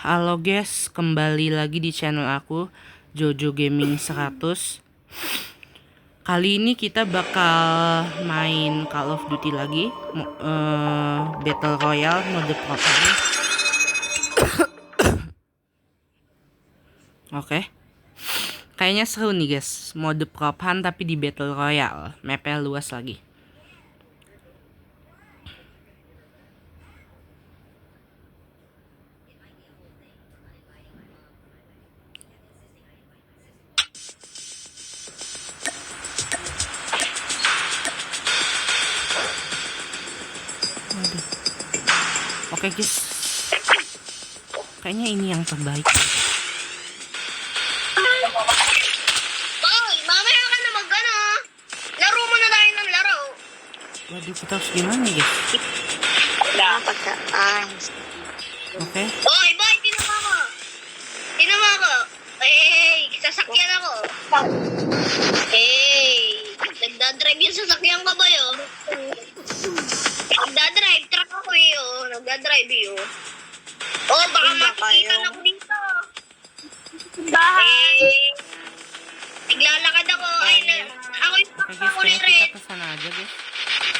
Halo guys, kembali lagi di channel aku Jojo Gaming 100. Kali ini kita bakal main Call of Duty lagi, Battle Royale mode Pro. Oke. Kayaknya seru nih guys, mode Propan tapi di Battle Royale, mapnya luas lagi. Oke guys, kayaknya ini yang terbaik. Boy, mamaya ka na mag-ano. Laro muna tayo ng laro. Waduh, kita harus gimana nih guys? Pagkaan. Oke. Boy, tinama ko. Tinama ko. Sasakyan ako. Nagdadrive yung sasakyan ka ba yun? Nagdadrive, truck ako yun. Nagdadrive yun. Oh, baka makikita na ko dito. Naglalakad ako. Ako yung Oke guys, takbo ni kayaknya Red. kita kesana aja guys.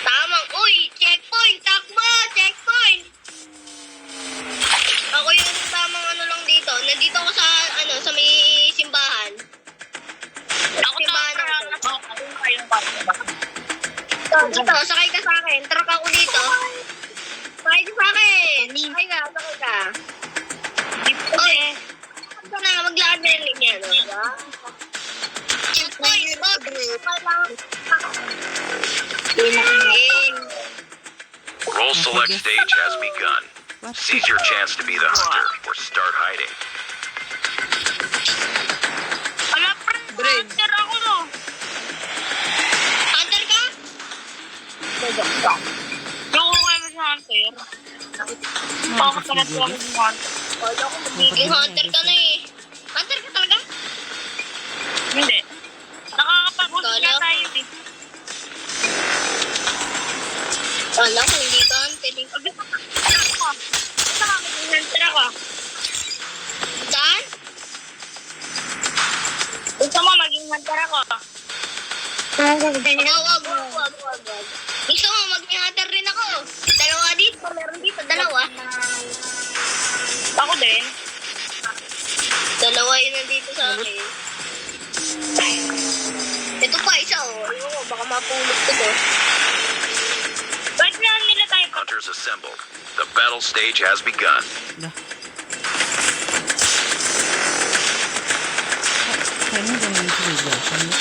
Tamang, uy, checkpoint, takbo, checkpoint. Ako yung tamang ano lang dito. Nandito ako sa, sa may simbahan. Ako simbahan ako. Ito, sakay ka sa akin. Truck ako dito. Sakay ka sa akin. Sakay ka. Uy, ito na, maglakad na yung linya, no? Checkpoint, Roll select stage has begun. Seize your chance to be the hunter or start hiding. Hunter ako, no? Hunter ka? Yung ano sa hunter. Bakit ka na tuwag yung hunter? Wala ko, magiging hunter ka na eh. Hunter ka talaga? Hindi. Nakakapag-usap Kala na ko. tayo eh. Wala ko, hindi ka hunter eh. Hunter ako. Saan? Gusto mo maging hunter ako? Wag. Gusto mo, mag-hunter rin ako. Dalawa dito, meron dito, dalawa. Ako din. Dalawa yun nandito sa akin. Ito pa, isa oh. Ayun ko, baka mapulot ko to. Bakit na nila tayo? Hunters assembled. The battle stage has begun. Dah. Kayaknya jangan mencurigakan ya.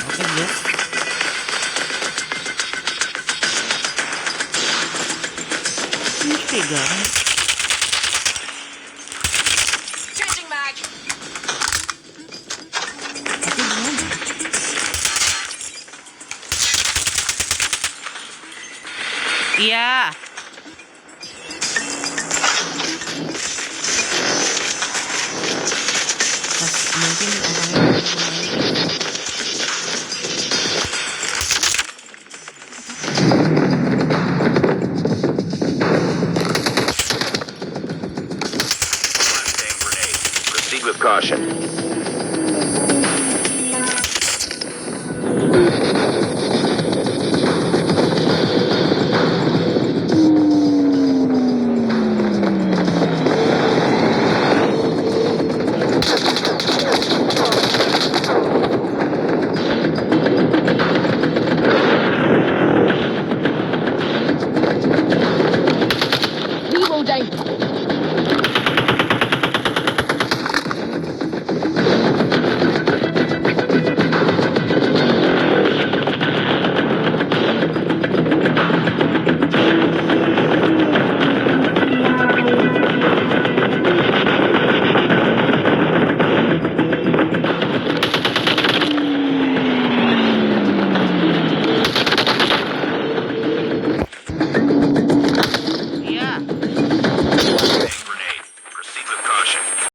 Oke guys. Ini pegang. Tapi gimana? Iya. Mungkin